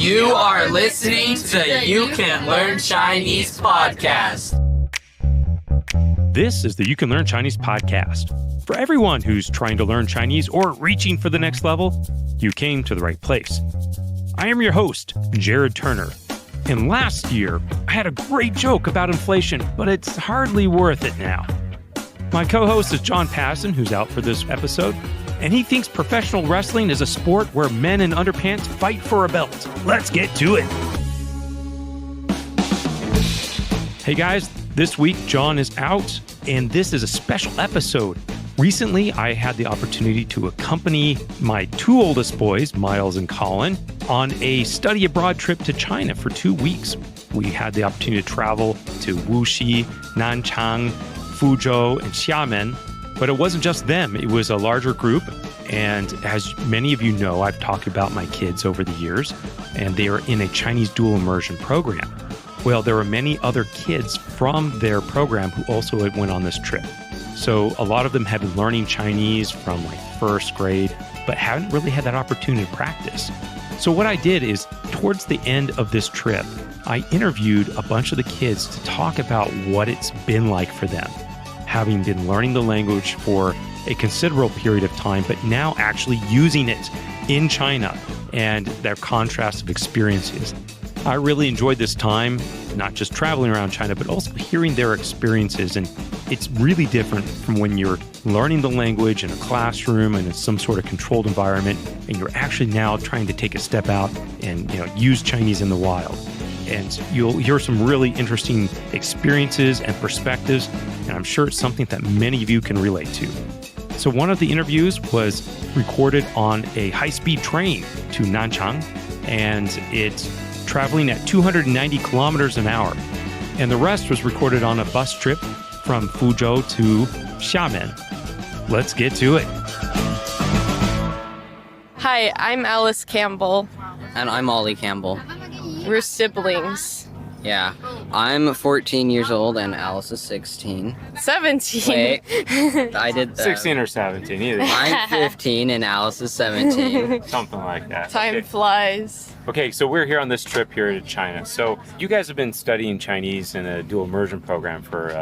You are listening to You Can Learn Chinese podcast. This is the You Can Learn Chinese podcast. For everyone who's trying to learn Chinese or reaching for the next level, you came to the right place. I am your host, Jared Turner. And last year, I had a great joke about inflation, but it's hardly worth it now. My co-host is John Passon, who's out for this episode, and he thinks professional wrestling is a sport where men in underpants fight for a belt. Let's get to it. Hey guys, this week John is out, and this is a special episode. Recently, I had the opportunity to accompany my two oldest boys, Miles and Colin, on a study abroad trip to China for 2 weeks. We had the opportunity to travel to Wuxi, Nanchang, Fuzhou, and Xiamen. But it wasn't just them. It was a larger group. And as many of you know, I've talked about my kids over the years, and they are in a Chinese dual immersion program. Well, there were many other kids from their program who also went on this trip. So a lot of them had been learning Chinese from like first grade, but haven't really had that opportunity to practice. So what I did is, towards the end of this trip, I interviewed a bunch of the kids to talk about what it's been like for them, having been learning the language for a considerable period of time, but now actually using it in China and their contrast of experiences. I really enjoyed this time, not just traveling around China, but also hearing their experiences. And it's really different from when you're learning the language in a classroom and in some sort of controlled environment, and you're actually now trying to take a step out and use Chinese in the wild. And you'll hear some really interesting experiences and perspectives, and I'm sure it's something that many of you can relate to. So one of the interviews was recorded on a high-speed train to Nanchang, and it's traveling at 290 kilometers an hour. And the rest was recorded on a bus trip from Fuzhou to Xiamen. Let's get to it. Hi, I'm Alice Campbell. And I'm Ollie Campbell. We're siblings. Yeah. I'm 14 years old and Alice is 16. 17. Wait. I did that. 16 or 17, either. I'm 15 and Alice is 17. Something like that. Time flies. Okay, so we're here on this trip here to China. So you guys have been studying Chinese in a dual immersion program for,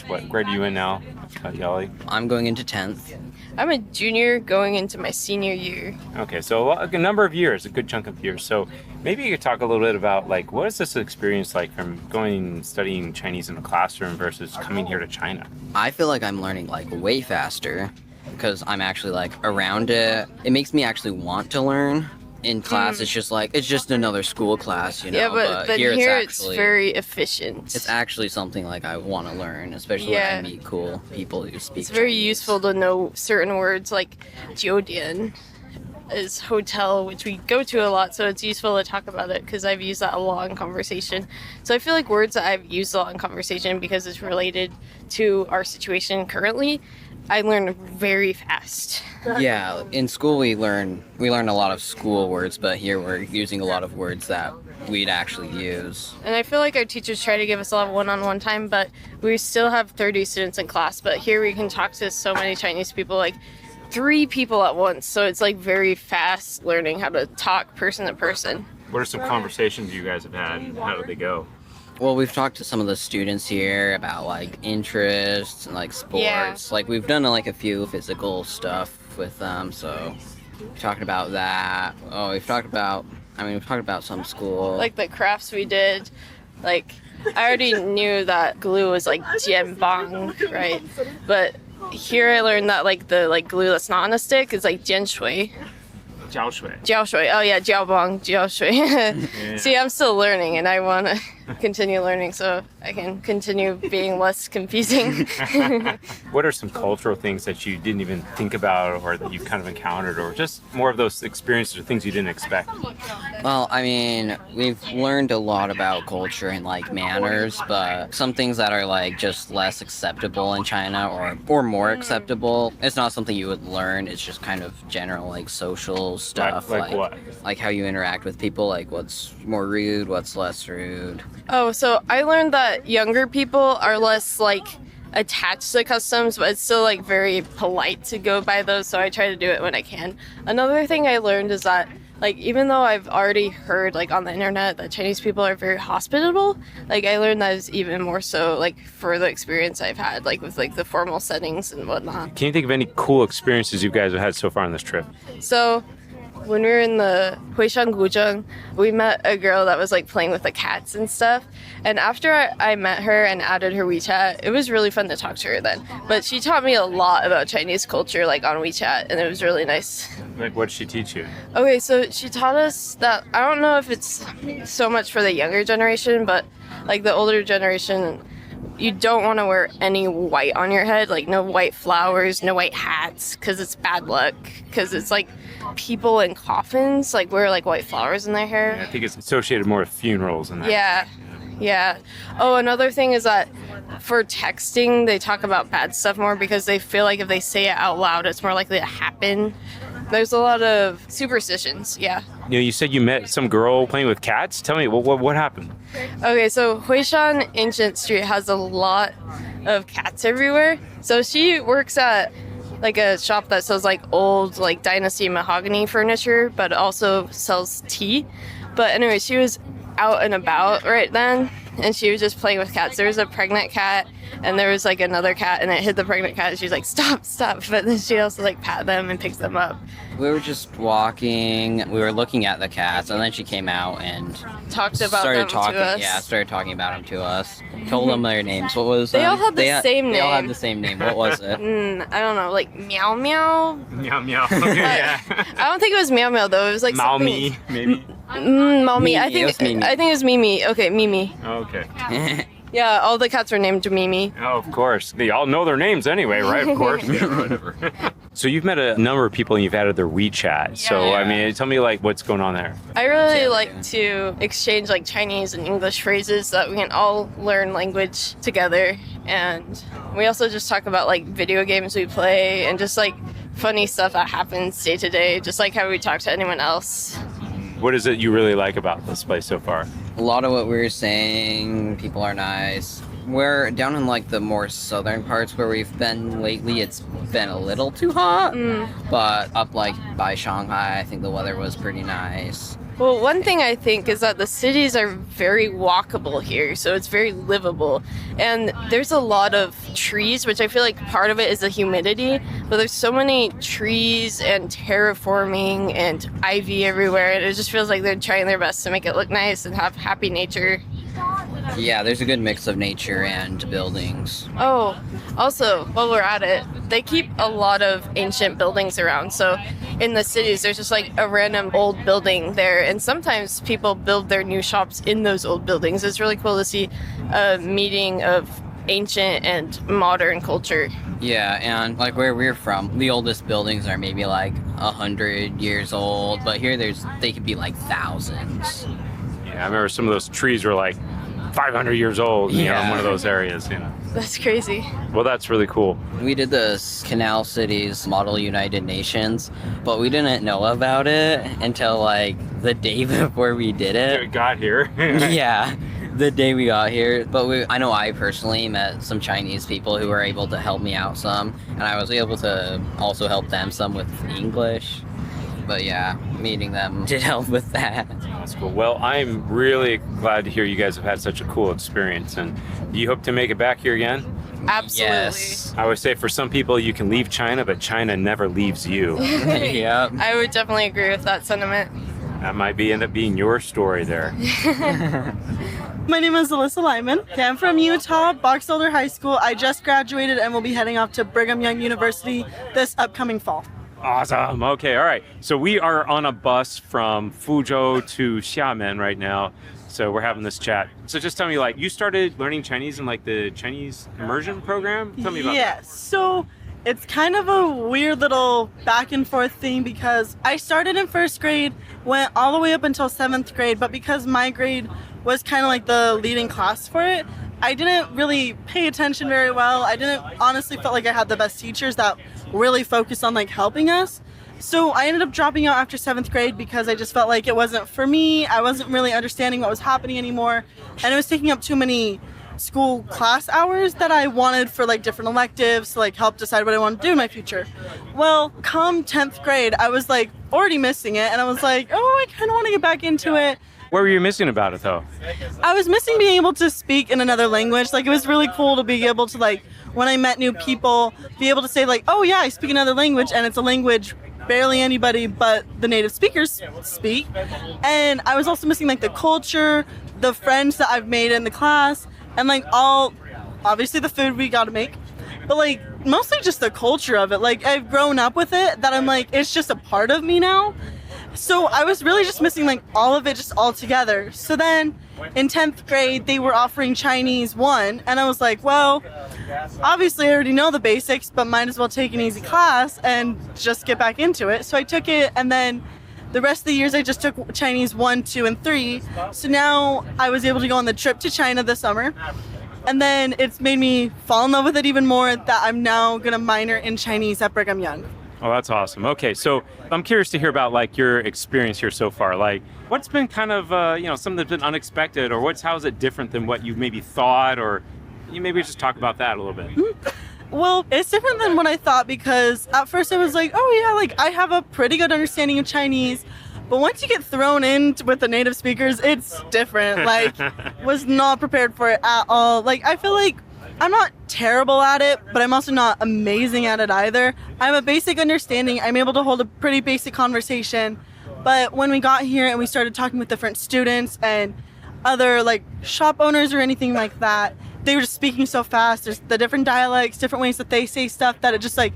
what grade are you in now, Yali? I'm going into 10th. I'm a junior going into my senior year. Okay, so a number of years, a good chunk of years. So maybe you could talk a little bit about, what is this experience like from going and studying Chinese in a classroom versus coming here to China? I feel like I'm learning, way faster because I'm actually, around it. It makes me actually want to learn. In class, it's just another school class, Yeah, but here it's very efficient. It's actually something I want to learn, especially when I meet cool people who speak It's very Chinese. useful to know certain words like 酒店 is hotel, which we go to a lot, so it's useful to talk about it because I've used that a lot in conversation. So I feel like words that I've used a lot in conversation because it's related to our situation currently, I learn very fast. Yeah, in school we learn a lot of school words, but here we're using a lot of words that we'd actually use. And I feel like our teachers try to give us a lot of one-on-one time, but we still have 30 students in class. But here we can talk to so many Chinese people, 3 people at once. So it's very fast learning how to talk person to person. What are some conversations you guys have had, and how did they go? Well, we've talked to some of the students here about interests and sports. Yeah. We've done a few physical stuff with them, so we've talked about that. Oh, we've talked about some school. The crafts we did, I already knew that glue was jianbang, right? But here I learned that the glue that's not on a stick is jianshui. Jiaoshui. Oh yeah, jiaobang, jiaoshui. Yeah. See, I'm still learning and I want to continue learning so I can continue being less confusing. What are some cultural things that you didn't even think about or that you kind of encountered, or just more of those experiences or things you didn't expect? Well, we've learned a lot about culture and manners, but some things that are just less acceptable in China or more acceptable, it's not something you would learn. It's just kind of general social stuff. Like what? Like how you interact with people, what's more rude, what's less rude. Oh, so I learned that younger people are less attached to customs, but it's still very polite to go by those, so I try to do it when I can. Another thing I learned is that Like, even though I've already heard, like, on the internet that Chinese people are very hospitable, like, I learned that is even more so, like, for the experience I've had, like, with, like, the formal settings and whatnot. Can you think of any cool experiences you guys have had so far on this trip? So, when we were in the Huishan Guzheng, we met a girl that was, like, playing with the cats and stuff. And after I met her and added her WeChat, it was really fun to talk to her then. But she taught me a lot about Chinese culture, like, on WeChat, and it was really nice. Like, what did she teach you? Okay, so she taught us that, I don't know if it's so much for the younger generation, but, like, the older generation, you don't want to wear any white on your head, like, no white flowers, no white hats, because it's bad luck, because it's, like, people in coffins, like, wear, like, white flowers in their hair. Yeah, I think it's associated more with funerals and that. Yeah. Oh, another thing is that for texting, they talk about bad stuff more because they feel like if they say it out loud, it's more likely to happen. There's a lot of superstitions, yeah. You know, you said you met some girl playing with cats. Tell me, what happened? Okay, so Huishan Ancient Street has a lot of cats everywhere. So she works at like a shop that sells like old like dynasty mahogany furniture, but also sells tea. But anyway, she was out and about right then, and she was just playing with cats. There was a pregnant cat, and there was like another cat, and it hit the pregnant cat, and she's like, stop. But then she also like pat them and picks them up. We were just walking, we were looking at the cats, and then she came out and Talked about started them talking. to us. Yeah, started talking about them to us. Told them their names. What was They all had the same They all had name. the same name. What was it? I don't know, like Meow Meow. Meow meow. Okay, yeah. I don't think it was Meow Meow though. It was like Mao something. me, maybe. Mao Mi. I Mimi, think it was Mimi. I think it was Mimi. Okay, Mimi. Okay. Yeah, all the cats were named Mimi. Oh, of course. They all know their names anyway, right? Of course. Yeah, whatever. So you've met a number of people and you've added their WeChat. So, Yeah. I mean, tell me like what's going on there. I really like to exchange like Chinese and English phrases so that we can all learn language together. And we also just talk about like video games we play and just like funny stuff that happens day to day, just like how we talk to anyone else. What is it you really like about this place so far? A lot of what we were saying, people are nice. We're down in like the more southern parts where we've been lately. It's been a little too hot, but up like by Shanghai, I think the weather was pretty nice. Well, one thing I think is that the cities are very walkable here, so it's very livable. And there's a lot of trees, which I feel like part of it is the humidity, but there's so many trees and terraforming and ivy everywhere, and it just feels like they're trying their best to make it look nice and have happy nature. Yeah, there's a good mix of nature and buildings. Oh, also, while we're at it, they keep a lot of ancient buildings around. So in the cities, there's just like a random old building there. And sometimes people build their new shops in those old buildings. It's really cool to see a meeting of ancient and modern culture. Yeah, and like where we're from, the oldest buildings are maybe like 100 years old, but here they could be like thousands. Yeah, I remember some of those trees were like 500 years old, you know, in one of those areas, you know. That's crazy. Well, that's really cool. We did this Canal Cities Model United Nations, but we didn't know about it until like the day before we did We it. got here. Yeah, the day we got here. But I know I personally met some Chinese people who were able to help me out some, and I was able to also help them some with English. But yeah, meeting them did help with that. That's cool. Well, I'm really glad to hear you guys have had such a cool experience. And do you hope to make it back here again? Absolutely. Yes. I always say for some people you can leave China, but China never leaves you. Yep. I would definitely agree with that sentiment. That might end up being your story there. My name is Alyssa Lyman. Okay, I'm from Utah, Box Elder High School. I just graduated and will be heading off to Brigham Young University this upcoming fall. Awesome. Okay, all right. So we are on a bus from Fuzhou to Xiamen right now. So we're having this chat. So just tell me, like, you started learning Chinese in like the Chinese immersion program? Tell me about Yes. So it's kind of a weird little back and forth thing because I started in first grade, went all the way up until 7th grade, but because my grade was kind of like the leading class for it, I didn't really pay attention very well. I didn't honestly felt like I had the best teachers that really focused on like helping us. So I ended up dropping out after 7th grade because I just felt like it wasn't for me. I wasn't really understanding what was happening anymore, and it was taking up too school class hours that I wanted for like different electives to like help decide what I want to do in my future. Well, come 10th grade, I was like already missing it, and I was like, oh, I kind of want to get back into it. What were you missing about it though? I was missing being able to speak in another language. Like, it was really cool to be able to, like, when I met new people, be able to say like, oh yeah, I speak another language, and it's a language barely anybody but the native speakers speak. And I was also missing like the culture, the friends that I've made in the class, and like obviously the food we got to make, but like mostly just the culture of it. Like, I've grown up with it, that I'm like, it's just a part of me now. So I was really just missing like all of it just all together. So then in 10th grade, they were offering Chinese 1, and I was like, well, obviously I already know the basics, but might as well take an easy class and just get back into it. So I took it, and then the rest of the years I just took Chinese 1, 2, and 3. So now I was able to go on the trip to China this summer. And then it's made me fall in love with it even more, that I'm now going to minor in Chinese at Brigham Young. Oh, that's awesome. Okay, so I'm curious to hear about like your experience here so far. Like, what's been kind of something that's been unexpected, or how is it different than what you maybe thought, or you maybe just talk about that a little bit. Well, it's different than what I thought, because at first I was like, oh yeah, like I have a pretty good understanding of Chinese. But once you get thrown in with the native speakers, it's different. Like, was not prepared for it at all. Like, I feel like I'm not terrible at it, but I'm also not amazing at it either. I have a basic understanding. I'm able to hold a pretty basic conversation. But when we got here and we started talking with different students and other like shop owners or anything like that, they were just speaking so fast. There's the different dialects, different ways that they say stuff, that it just like,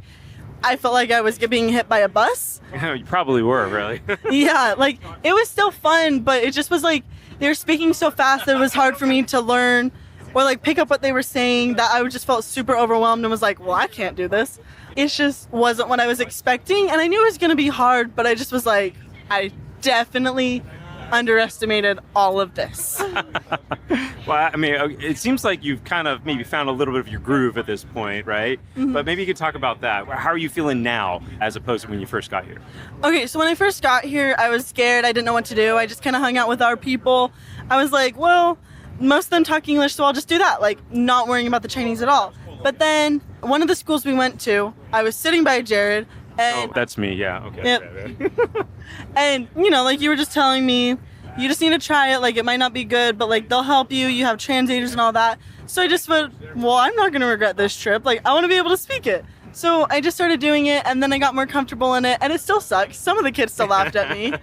I felt like I was being hit by a bus. You probably were, really. Yeah, like it was still fun, but it just was like they were speaking so fast that it was hard for me to learn or like pick up what they were saying, that I just felt super overwhelmed and was like, well, I can't do this. It just wasn't what I was expecting, and I knew it was going to be hard, but I just was like, I definitely underestimated all of this. Well, I mean, it seems like you've kind of maybe found a little bit of your groove at this point, right? Mm-hmm. But maybe you could talk about that. How are you feeling now as opposed to when you first got here? Okay, so when I first got here, I was scared. I didn't know what to do. I just kind of hung out with our people. I was like, well, most of them talk English, so I'll just do that, like not worrying about the Chinese at all. But then one of the schools we went to, I was sitting by Jared, and... Oh, that's me, yeah, okay. Yep. And, you know, like you were just telling me, you just need to try it, like it might not be good, but like they'll help you, you have translators and all that. So I just went, well, I'm not going to regret this trip, like I want to be able to speak it. So I just started doing it, and then I got more comfortable in it, and it still sucks. Some of the kids still laughed at me.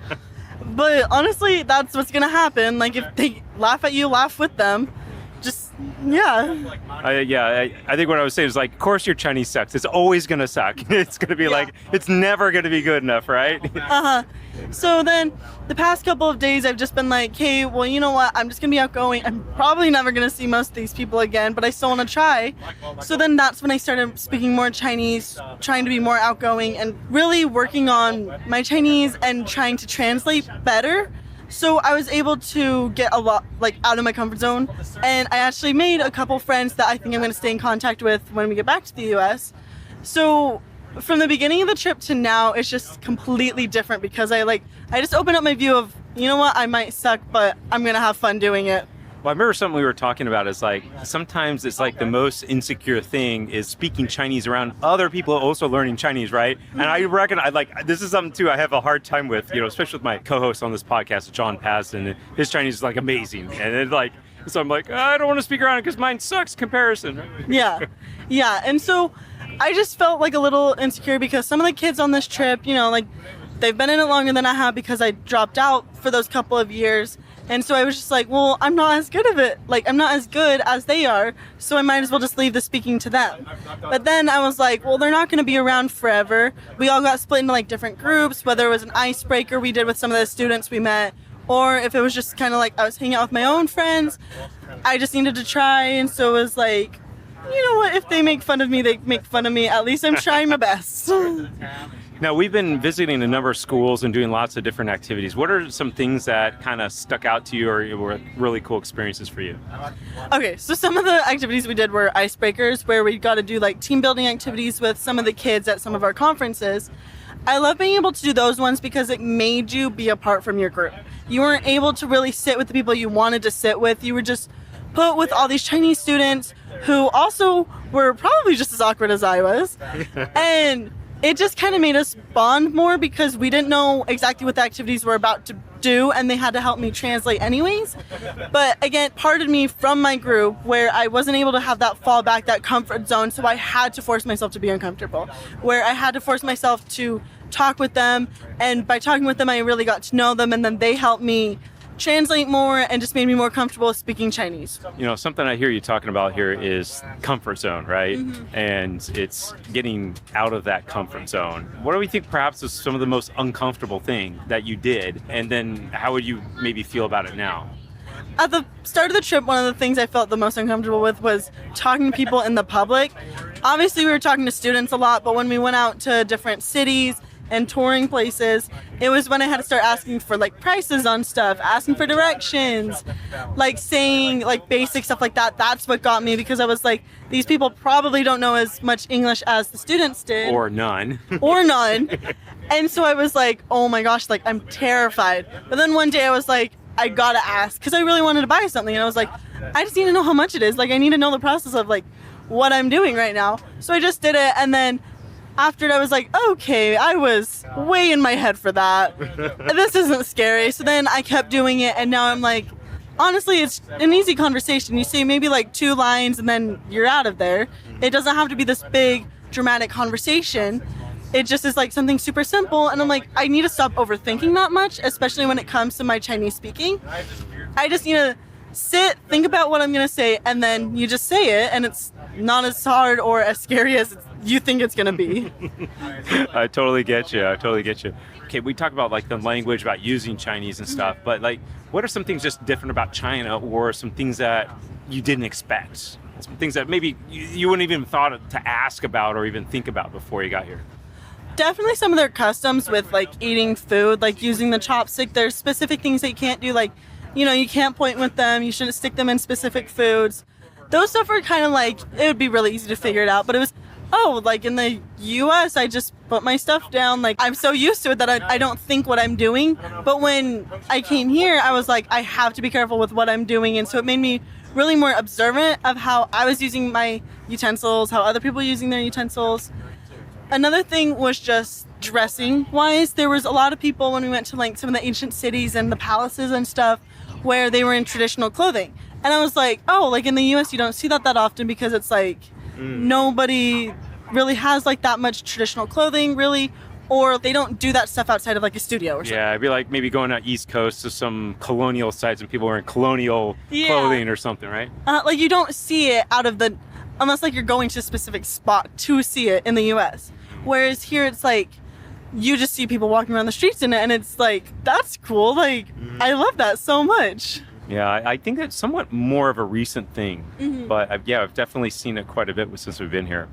But honestly, that's what's going to happen. Like, if they laugh at you, laugh with them. Just, yeah. I think what I was saying is, like, of course your Chinese sucks. It's always going to suck. It's going to be like, it's never going to be good enough, right? Uh-huh. So then the past couple of days, I've just been like, hey, well, you know what? I'm just going to be outgoing. I'm probably never going to see most of these people again, but I still want to try. So then that's when I started speaking more Chinese, trying to be more outgoing and really working on my Chinese and trying to translate better. So I was able to get a lot, like, out of my comfort zone. And I actually made a couple friends that I think I'm going to stay in contact with when we get back to the U.S. So from the beginning of the trip to now, it's just completely different because I just opened up my view of, you know what, I might suck, but I'm going to have fun doing it. Well, I remember something we were talking about is like, sometimes it's like the most insecure thing is speaking Chinese around other people also learning Chinese, right? And I reckon this is something too I have a hard time with, you know, especially with my co-host on this podcast, John Paston. His Chinese is like amazing. And it like, so I'm like, I don't want to speak around it because mine sucks comparison. Yeah. And so I just felt like a little insecure because some of the kids on this trip, you know, like they've been in it longer than I have because I dropped out for those couple of years. And so I was just like, well, I'm not as good of it. Like, I'm not as good as they are, so I might as well just leave the speaking to them. But then I was like, well, they're not going to be around forever. We all got split into, like, different groups, whether it was an icebreaker we did with some of the students we met, or if it was just kind of like I was hanging out with my own friends. I just needed to try, and so it was like, you know what, if they make fun of me, they make fun of me. At least I'm trying my best. Now, we've been visiting a number of schools and doing lots of different activities. What are some things that kind of stuck out to you or were really cool experiences for you? Okay, so some of the activities we did were icebreakers, where we got to do like team building activities with some of the kids at some of our conferences. I love being able to do those ones because it made you be apart from your group. You weren't able to really sit with the people you wanted to sit with. You were just put with all these Chinese students who also were probably just as awkward as I was. And it just kind of made us bond more because we didn't know exactly what the activities were about to do, and they had to help me translate anyways. But again, parted me from my group where I wasn't able to have that fallback, that comfort zone, so I had to force myself to be uncomfortable, where I had to force myself to talk with them, and by talking with them I really got to know them, and then they helped me translate more and just made me more comfortable speaking Chinese. You know, something I hear you talking about here is comfort zone, right? And it's getting out of that comfort zone. What do we think perhaps is some of the most uncomfortable thing that you did? And then how would you maybe feel about it now? At the start of the trip, one of the things I felt the most uncomfortable with was talking to people in the public. Obviously, we were talking to students a lot, but when we went out to different cities and touring places, it was when I had to start asking for like prices on stuff, asking for directions, like saying like basic stuff like that. That's what got me, because I was like, these people probably don't know as much English as the students did. Or none. Or none. And so I was like, oh my gosh, like I'm terrified. But then one day I was like, I gotta ask, because I really wanted to buy something. And I was like, I just need to know how much it is. Like I need to know the process of like what I'm doing right now. So I just did it, and then after it, I was like, okay, I was way in my head for that. This isn't scary. So then I kept doing it, and now I'm like, honestly, it's an easy conversation. You say maybe like 2 lines, and then you're out of there. It doesn't have to be this big, dramatic conversation. It just is like something super simple, and I'm like, I need to stop overthinking that much, especially when it comes to my Chinese speaking. I just need to sit, think about what I'm going to say, and then you just say it, and it's not as hard or as scary as you think it's going to be. I totally get you. Okay, we talk about like the language, about using Chinese and stuff, but like, what are some things just different about China, or some things that you didn't expect? Some things that maybe you wouldn't even thought to ask about or even think about before you got here? Definitely some of their customs with like eating food, like using the chopstick. There's specific things that you can't do, like, you know, you can't point with them, you shouldn't stick them in specific foods. Those stuff were kind of like, it would be really easy to figure it out, but it was, like in the US, I just put my stuff down. Like I'm so used to it that I don't think what I'm doing. But when I came here, I was like, I have to be careful with what I'm doing. And so it made me really more observant of how I was using my utensils, how other people were using their utensils. Another thing was just dressing wise. There was a lot of people when we went to like some of the ancient cities and the palaces and stuff where they were in traditional clothing. And I was like, like in the US you don't see that often, because it's like nobody really has like that much traditional clothing really, or they don't do that stuff outside of like a studio or something. Yeah, it'd be like maybe going out East Coast to some colonial sites and people wearing colonial clothing or something, right? Like you don't see it unless like you're going to a specific spot to see it in the US. Whereas here it's like, you just see people walking around the streets in it, and it's like, that's cool. Like, I love that so much. Yeah, I think that's somewhat more of a recent thing. But I've definitely seen it quite a bit since we've been here.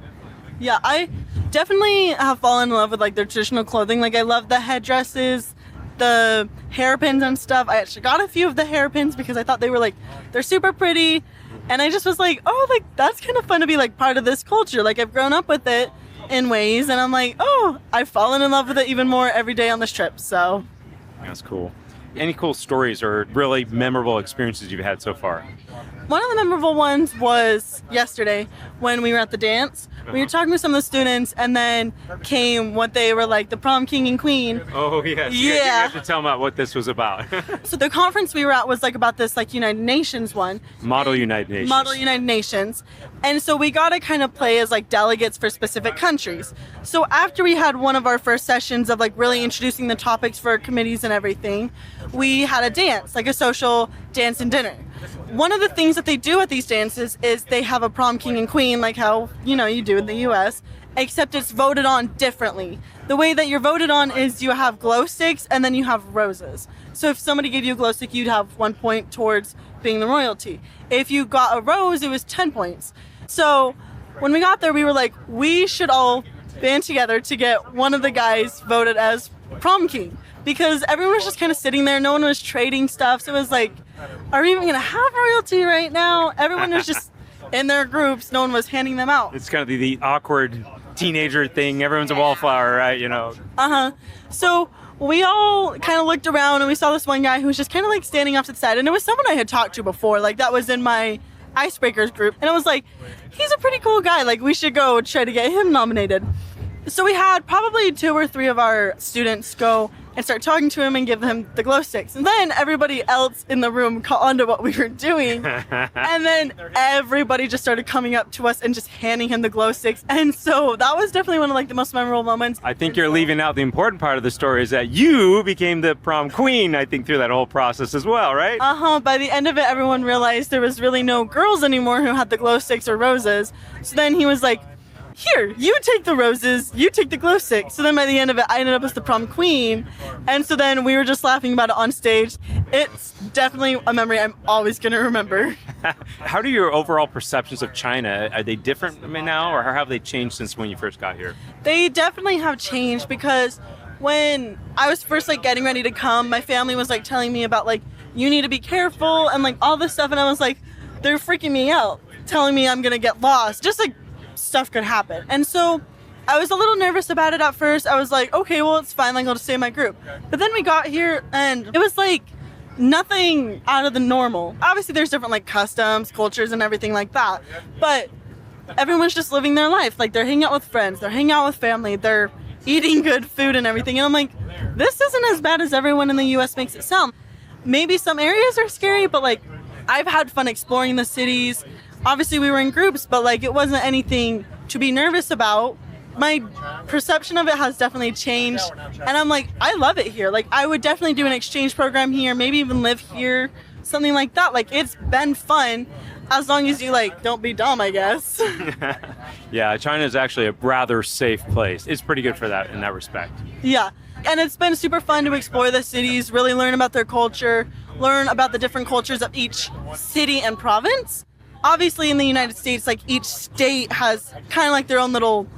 Yeah, I definitely have fallen in love with like their traditional clothing. Like I love the headdresses, the hairpins and stuff. I actually got a few of the hairpins because I thought they're super pretty. And I just was like, like that's kind of fun to be like part of this culture. Like I've grown up with it in ways, and I'm like, I've fallen in love with it even more every day on this trip. So that's cool. Any cool stories or really memorable experiences you've had so far? One of the memorable ones was yesterday when we were at the dance. We were talking to some of the students, and then came what they were like, the prom king and queen. Oh, yes. Yeah. You have to tell them about what this was about. So the conference we were at was like about this like United Nations one. Model United Nations. And so we got to kind of play as like delegates for specific countries. So after we had one of our first sessions of like really introducing the topics for committees and everything, we had a dance, like a social dance and dinner. One of the things that they do at these dances is they have a prom king and queen, like how, you do in the US, except it's voted on differently. The way that you're voted on is you have glow sticks and then you have roses. So if somebody gave you a glow stick, you'd have 1 point towards being the royalty. If you got a rose, it was 10 points. So when we got there, we were like, we should all band together to get one of the guys voted as prom king. Because everyone was just kind of sitting there. No one was trading stuff. So it was like, are we even going to have royalty right now? Everyone was just in their groups. No one was handing them out. It's kind of the awkward teenager thing. Everyone's a wallflower, right? So we all kind of looked around and we saw this one guy who was just kind of like standing off to the side. And it was someone I had talked to before. Like that was in my icebreakers group. And I was like, he's a pretty cool guy. Like we should go try to get him nominated. So we had probably 2 or 3 of our students go and start talking to him and give him the glow sticks. And then everybody else in the room caught on to what we were doing. And then everybody just started coming up to us and just handing him the glow sticks. And so that was definitely one of like the most memorable moments. I think you're leaving out the important part of the story is that you became the prom queen, I think, through that whole process as well, right? By the end of it, everyone realized there was really no girls anymore who had the glow sticks or roses. So then he was like, here, you take the roses, you take the glow sticks. So then by the end of it, I ended up as the prom queen. And so then we were just laughing about it on stage. It's definitely a memory I'm always going to remember. How do your overall perceptions of China, are they different now, or how have they changed since when you first got here? They definitely have changed, because when I was first like getting ready to come, my family was like telling me about like, you need to be careful and like all this stuff. And I was like, they're freaking me out, telling me I'm going to get lost. Just like stuff could happen. And so I was a little nervous about it at first. I was like, okay, well, it's fine. Like, I'll just stay in my group. But then we got here and it was like nothing out of the normal. Obviously, there's different like customs, cultures, and everything like that. But everyone's just living their life. Like, they're hanging out with friends. They're hanging out with family. They're eating good food and everything. And I'm like, this isn't as bad as everyone in the U.S. makes it sound. Maybe some areas are scary, but like, I've had fun exploring the cities. Obviously, we were in groups, but like it wasn't anything to be nervous about. My perception of it has definitely changed, and I'm like, I love it here. Like, I would definitely do an exchange program here, maybe even live here, something like that. Like, it's been fun, as long as you like don't be dumb, I guess. Yeah, China is actually a rather safe place. It's pretty good for that in that respect. Yeah, and it's been super fun to explore the cities, really learn about their culture, learn about the different cultures of each city and province. Obviously, in the United States, like each state has kind of like their own little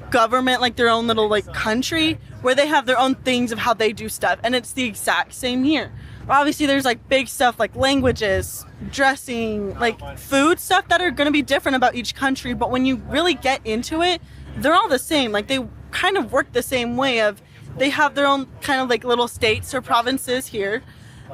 government, like their own little like country, where they have their own things of how they do stuff, and it's the exact same here. Obviously, there's like big stuff like languages, dressing, like food stuff that are going to be different about each country, but when you really get into it, they're all the same. Like, they kind of work the same way of they have their own kind of like little states or provinces here,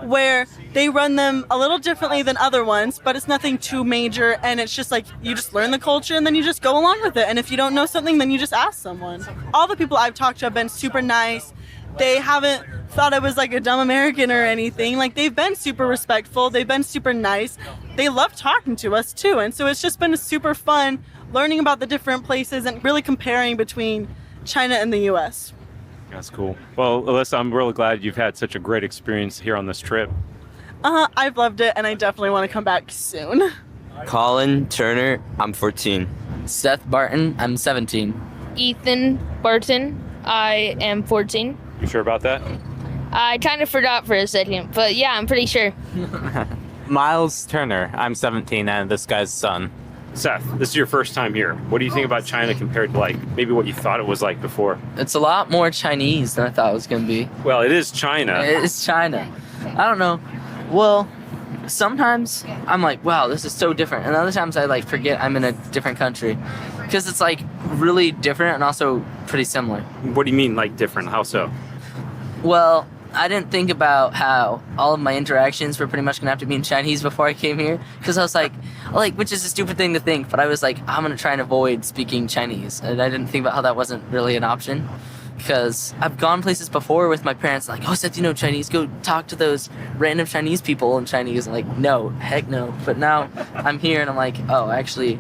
where they run them a little differently than other ones, but it's nothing too major, and it's just like you just learn the culture and then you just go along with it. And if you don't know something, then you just ask someone. All the people I've talked to have been super nice. They haven't thought I was like a dumb American or anything. Like, they've been super respectful. They've been super nice. They love talking to us too. And so it's just been super fun learning about the different places and really comparing between China and the US. That's cool. Well, Alyssa, I'm really glad you've had such a great experience here on this trip. I've loved it, and I definitely want to come back soon. Colin Turner, I'm 14. Seth Barton, I'm 17. Ethan Barton, I am 14. You sure about that? I kind of forgot for a second, but yeah, I'm pretty sure. Miles Turner, I'm 17 and this guy's son. Seth, this is your first time here. What do you think about China compared to like maybe what you thought it was like before? It's a lot more Chinese than I thought it was going to be. Well, it is China. It's China. I don't know. Well, sometimes I'm like, wow, this is so different. And other times I like forget I'm in a different country. Because it's like really different and also pretty similar. What do you mean, like different? How so? Well, I didn't think about how all of my interactions were pretty much gonna have to be in Chinese before I came here, because I was like, which is a stupid thing to think, but I was like, I'm gonna try and avoid speaking Chinese, and I didn't think about how that wasn't really an option, because I've gone places before with my parents, like, oh, Seth, you know Chinese, go talk to those random Chinese people in Chinese. I'm like, no, heck no. But now I'm here and I'm like, oh, I actually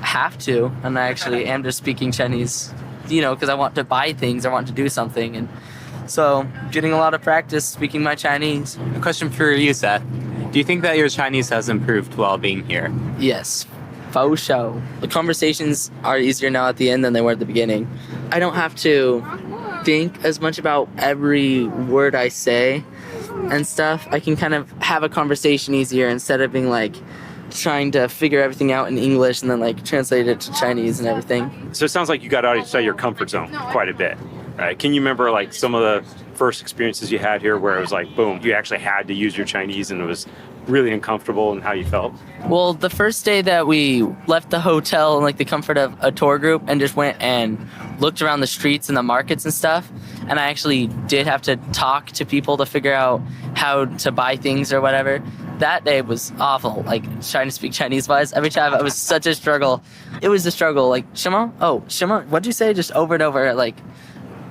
have to, and I actually am just speaking Chinese, because I want to buy things, I want to do something, and so, getting a lot of practice speaking my Chinese. A question for you, Seth. Do you think that your Chinese has improved while being here? Yes. Faux show. The conversations are easier now at the end than they were at the beginning. I don't have to think as much about every word I say and stuff. I can kind of have a conversation easier instead of being like trying to figure everything out in English and then like translate it to Chinese and everything. So it sounds like you got outside your comfort zone quite a bit. Can you remember like some of the first experiences you had here where it was like, boom, you actually had to use your Chinese and it was really uncomfortable and how you felt? Well, the first day that we left the hotel in like the comfort of a tour group and just went and looked around the streets and the markets and stuff, and I actually did have to talk to people to figure out how to buy things or whatever. That day was awful, like trying to speak Chinese wise. Every time it was such a struggle. It was a struggle, like, 什么? Oh, 什么? What'd you say? Just over and over, like,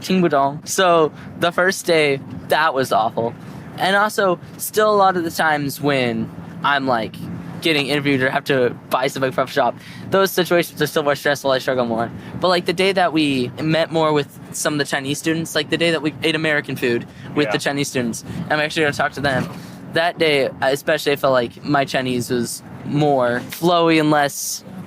听不懂. So the first day, that was awful. And also, still a lot of the times when I'm like getting interviewed or have to buy something from a shop, those situations are still more stressful. I struggle more. But like the day that we met more with some of the Chinese students, like the day that we ate American food with the Chinese students, I'm actually going to talk to them. That day, especially, I felt like my Chinese was more flowy and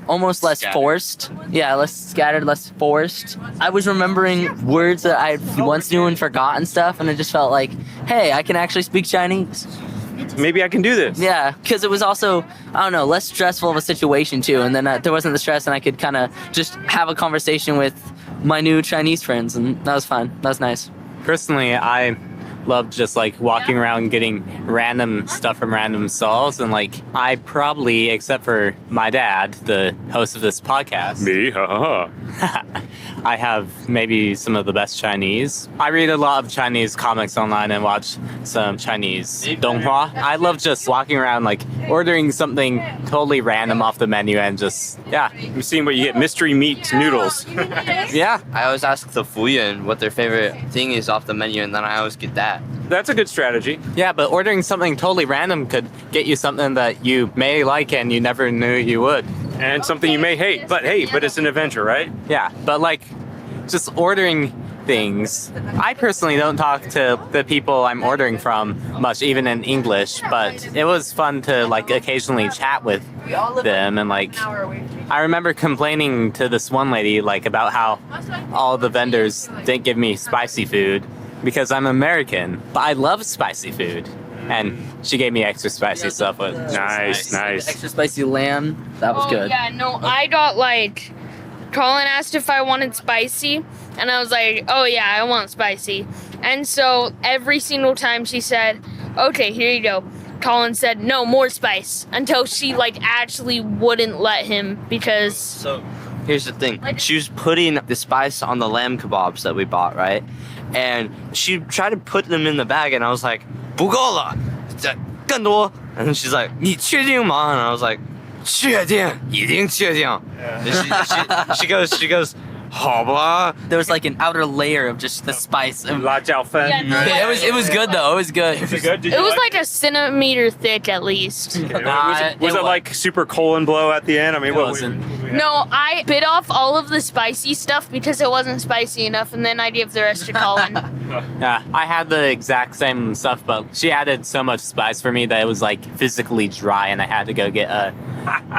almost less Scattered. Forced. Yeah, less scattered, less forced. I was remembering words that I once knew and forgotten stuff, and it just felt like, hey, I can actually speak Chinese. Maybe I can do this. Yeah, because it was also, I don't know, less stressful of a situation too, and then there wasn't the stress, and I could kind of just have a conversation with my new Chinese friends, and that was fun. That was nice. Personally, I love just like walking around getting random stuff from random stalls, and like I probably, except for my dad, the host of this podcast, Me, haha. I have maybe some of the best Chinese. I read a lot of Chinese comics online and watch some Chinese donghua. I love just walking around, like ordering something totally random off the menu and just, yeah. You've seen what you get, mystery meat noodles. Yeah. I always ask the Fuyan what their favorite thing is off the menu, and then I always get that. That's a good strategy. Yeah, but ordering something totally random could get you something that you may like and you never knew you would. And something you may hate, but it's an adventure, right? Yeah, but like just ordering things. I personally don't talk to the people I'm ordering from much, even in English, but it was fun to like occasionally chat with them. And like I remember complaining to this one lady like about how all the vendors didn't give me spicy food because I'm American, but I love spicy food. And she gave me extra spicy stuff. But Nice. Extra spicy lamb. That was good. Yeah, no, I got like, Colin asked if I wanted spicy, and I was like, oh yeah, I want spicy. And so every single time she said, okay, here you go, Colin said, no, more spice, until she like actually wouldn't let him because... So here's the thing. She was putting the spice on the lamb kebabs that we bought, right? And she tried to put them in the bag, and I was like, 不够了，更多. And she's like, 你确定吗? And I was like, 确定，一定确定. And she goes, 好吧. There was like an outer layer of just the spice. La Jiao Fen. Yeah, It was good though. It was good. Is it good? Did It you was like a centimeter thick at least. Was it like super colon blow at the end? I mean, what wasn't. No, I bit off all of the spicy stuff because it wasn't spicy enough, and then I gave the rest to Colin. yeah, I had the exact same stuff, but she added so much spice for me that it was like physically dry, and I had to go get a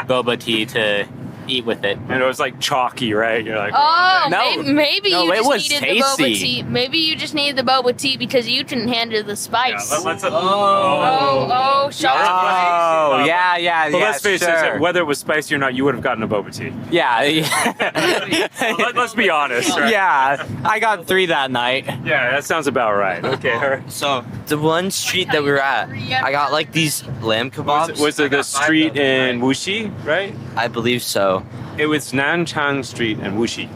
boba tea to eat with it. And it was like chalky, right? You're like, Oh, No. maybe No, you it just was needed tasty. the boba tea. Maybe you just needed the boba tea because you couldn't handle the yeah, spice. let's Oh, shots Oh, yeah, Well, let's face sure. it, whether it was spicy or not, you would have gotten a boba tea. Yeah, Let's be honest, right? yeah. I got 3 that night. Yeah, that sounds about right. Okay, all right. So the one street that we were at, I got like these lamb kebabs. Was it the street in Wuxi, right? I believe so. It was Nanchang Street and Wuxi.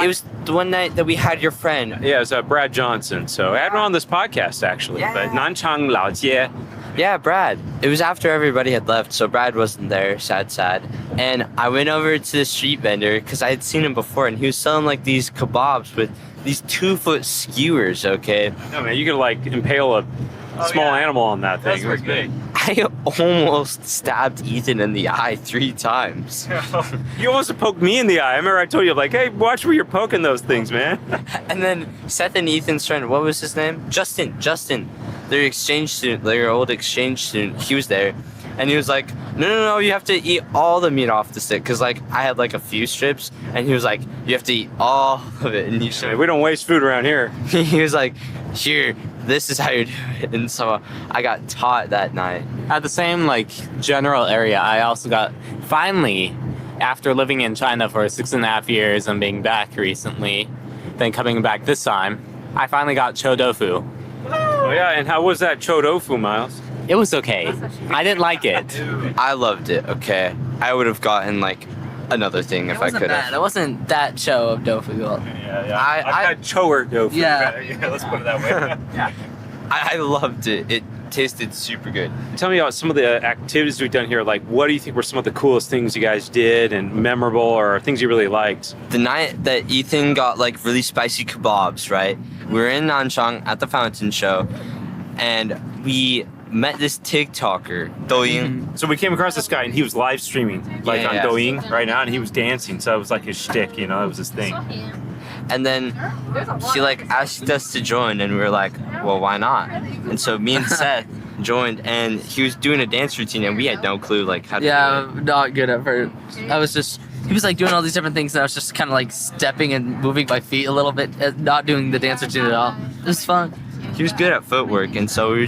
It was the one night that we had your friend. Yeah, it was Brad Johnson. So I had him on this podcast actually. But Nanchang Laojie. Yeah, Brad. It was after everybody had left, so Brad wasn't there. Sad. And I went over to the street vendor because I had seen him before, and he was selling like these kebabs with these 2-foot skewers. Okay. No man, you could like impale a small animal on that thing. It was big. I almost stabbed Ethan in the eye 3 times. You almost poked me in the eye. I remember I told you like, hey, watch where you're poking those things, man. And then Seth and Ethan's friend, what was his name? Justin. Their exchange student, their old exchange student, he was there. And he was like, no, you have to eat all the meat off the stick. Because, like, I had, like, a few strips. And he was like, you have to eat all of it. And he said, We don't waste food around here. he was like, here, this is how you do it. And so I got taught that night. At the same like general area, I also got finally, after living in China for 6.5 years and being back recently, then coming back this time, I finally got cho tofu. Oh yeah, and how was that cho tofu, Miles? It was okay. I didn't like it. I loved it, okay? I would have gotten, like, another thing if It I wasn't could bad. have. It wasn't that show of Dofugul. Yeah. I- I've had chower dough. Yeah. Let's put it that way. I loved it. It tasted super good. Tell me about some of the activities we've done here. Like, what do you think were some of the coolest things you guys did and memorable, or things you really liked? The night that Ethan got like really spicy kebabs, right? We were in Nanchang at the fountain show, and we met this TikToker, Douyin. So we came across this guy, and he was live streaming, like Yeah, on yeah. Douyin right now, and he was dancing. So it was like his shtick, you know, it was his thing. And then he like asked us to join, and we were like, well, why not? And so me and Seth joined, and he was doing a dance routine, and we had no clue like how to do Yeah, it. not good at first. He was like doing all these different things, and I was just kind of like stepping and moving my feet a little bit, not doing the dance routine at all. It was fun. He was good at footwork, and so he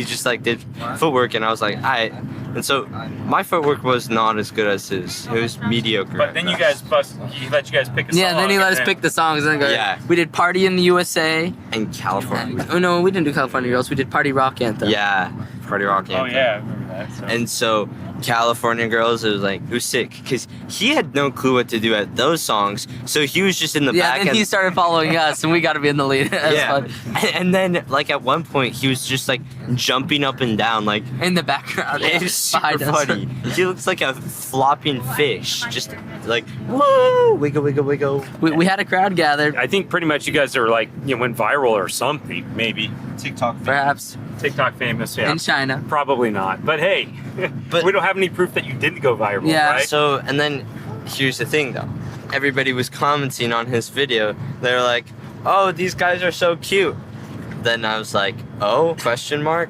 just like did footwork, and I was like, alright. And so my footwork was not as good as his. It was mediocre. But then he let you guys pick a song. Yeah, then he let us pick the songs, and then go. Yeah. We did Party in the USA. in California. Oh no, we didn't do California Girls. We did Party Rock Anthem. Yeah, Party Rock Oh Anthem. yeah, I remember that. So. And so California Girls, it was sick because he had no clue what to do at those songs. So he was just in the Yeah, back. then and, he started following us, and we got to be in the lead. That was yeah. fun. And then like at one point he was just like jumping up and down like In the background. it was super behind us. funny. He looks like a flopping fish, just like woo, wiggle, wiggle, wiggle. We had a crowd gathered, I think pretty much you guys are like, went viral or something, maybe. TikTok. perhaps, TikTok famous, yeah. in China. Probably not. But hey, But- we don't have any proof that you didn't go viral, Yeah. right? So and then here's the thing though, everybody was commenting on his video. They're like, "Oh, these guys are so cute." Then I was like, "Oh?" Question mark.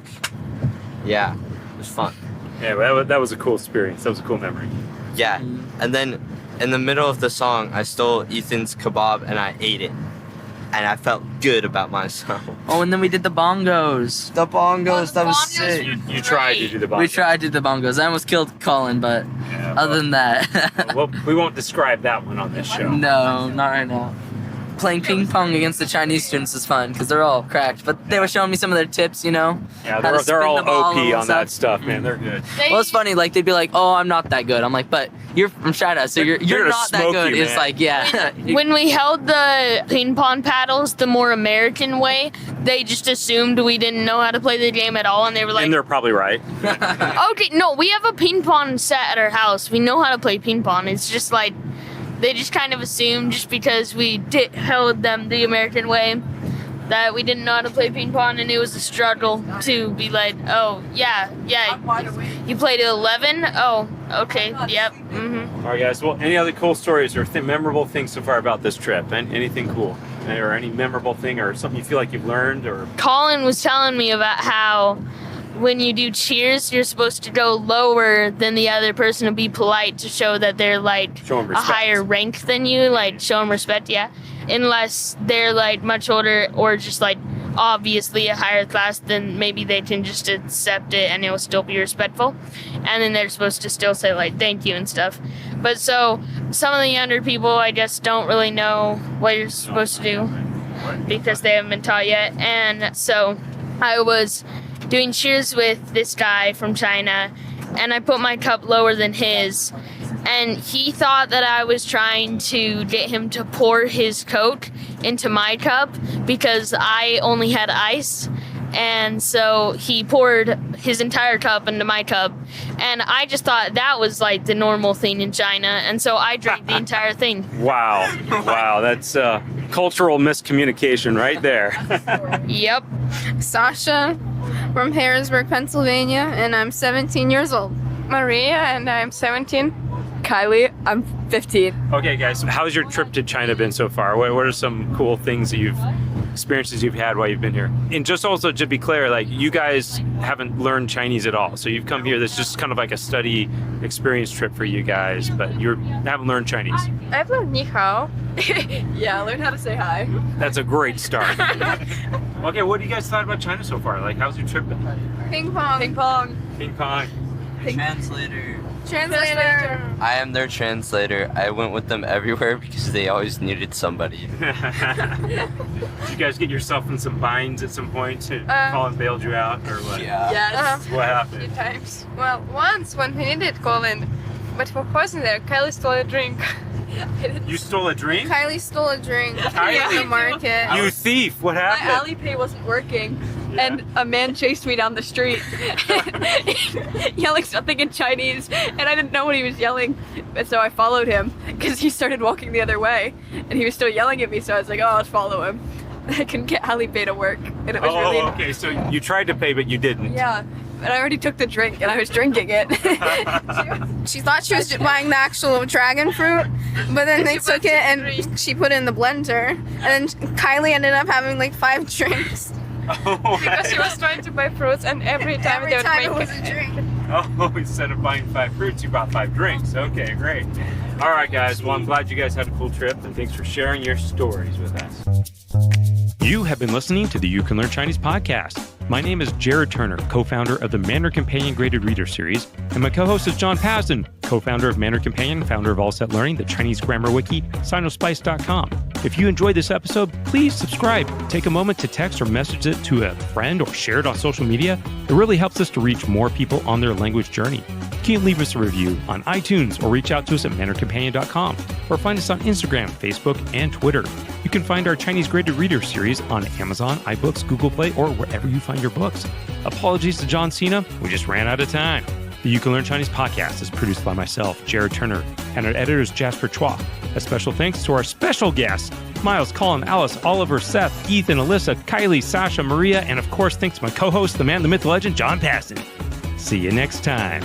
Yeah, it was fun. Yeah, well, that was a cool experience. That was a cool memory. Yeah, and then in the middle of the song, I stole Ethan's kebab and I ate it, and I felt good about myself. Oh, and then we did the bongos. The bongos, that was Bongos sick. You tried to do the We tried to do the bongos. I almost killed Colin, but Yeah, other than that, well, we won't describe that one on this show. no, not right now. Playing ping pong against the Chinese students is fun because they're all cracked. But they were showing me some of their tips, you know. Yeah, how to they're spin all the ball OP and on that stuff. stuff, man. They're good. Well, it's funny. Like they'd be like, "Oh, I'm not that good." I'm like, "But you're from China, so They're you're gonna not that smoke good." you, It's man. like, yeah. When we held the ping pong paddles the more American way, they just assumed we didn't know how to play the game at all, and they were like, And they're probably right. okay, no, we have a ping pong set at our house. We know how to play ping pong. It's just like they just kind of assumed just because we held them the American way that we didn't know how to play ping pong, and it was a struggle to be like, oh yeah, you played 11. Oh, okay, yep. All right, guys. Well, any other cool stories or memorable things so far about this trip? Anything cool? Or any memorable thing or something you feel like you've learned? Or Colin was telling me about how when you do cheers, you're supposed to go lower than the other person to be polite to show that they're like Show 'em a respect. higher rank than you, like show them respect, yeah. Unless they're like much older or just like obviously a higher class, then maybe they can just accept it and it'll still be respectful. And then they're supposed to still say like thank you and stuff. But so some of the younger people, I guess, don't really know what you're supposed to do because they haven't been taught yet. And so I was doing cheers with this guy from China, and I put my cup lower than his, and he thought that I was trying to get him to pour his Coke into my cup because I only had ice. And so he poured his entire cup into my cup, and I just thought that was like the normal thing in China, and so I drank the entire thing. wow, that's cultural miscommunication right there. Yep. Sasha from Harrisburg, Pennsylvania, and I'm 17 years old. Maria, and I'm 17. Kylie, I'm 15. Okay, guys. So how's your trip to China been so far? What are some cool things that experiences you've had while you've been here? And just also to be clear, like you guys haven't learned Chinese at all. So you've come here, that's just kind of like a study experience trip for you guys, but you haven't learned Chinese. I've learned ni hao. Yeah, I learned how to say hi. That's a great start. Okay, what do you guys thought about China so far? Like, how's your trip been? Ping pong. Ping pong. Ping pong. Translator. Translator. I am their translator. I went with them everywhere because they always needed somebody. Did you guys get yourself in some binds at some point? Colin bailed you out, or what? Yeah. Yes. What happened? Times. Well, once when we needed Colin, But who wasn't there? Kylie stole a drink. You stole a drink? Kylie stole a drink Kylie? from the market. You thief! What My happened? Alipay wasn't working, and a man chased me down the street, yelling something in Chinese, and I didn't know what he was yelling, and so I followed him because he started walking the other way, and he was still yelling at me. So I was like, "Oh, I'll follow him." I couldn't get Alipay to work, and it was really okay. So you tried to pay, but you didn't. yeah. But I already took the drink, and I was drinking it. She thought she was buying the actual dragon fruit, but then they took it and she put it in the blender. And then Kylie ended up having like 5 drinks. Because she was trying to buy fruits, and every time Every they would time make it was a drink. Oh, instead of buying 5 fruits, you bought 5 drinks. Okay, great. All right, guys. Well, I'm glad you guys had a cool trip, and thanks for sharing your stories with us. You have been listening to the You Can Learn Chinese podcast. My name is Jared Turner, co-founder of the Mandarin Companion Graded Reader Series, and my co-host is John Pasden, co-founder of Mandarin Companion, founder of All Set Learning, the Chinese grammar wiki, sinospice.com. If you enjoyed this episode, please subscribe. Take a moment to text or message it to a friend or share it on social media. It really helps us to reach more people on their language journey. You can leave us a review on iTunes or reach out to us at mandarincompanion.com or find us on Instagram, Facebook, and Twitter. You can find our Chinese Graded Reader series on Amazon, iBooks, Google Play, or wherever you find your books. Apologies to John Cena, we just ran out of time. The You Can Learn Chinese podcast is produced by myself, Jared Turner, and our editor is Jasper Chua. A special thanks to our special guests, Miles, Colin, Alice, Oliver, Seth, Ethan, Alyssa, Kylie, Sasha, Maria, and of course, thanks to my co-host, the man, the myth, the legend, John Pasden. See you next time.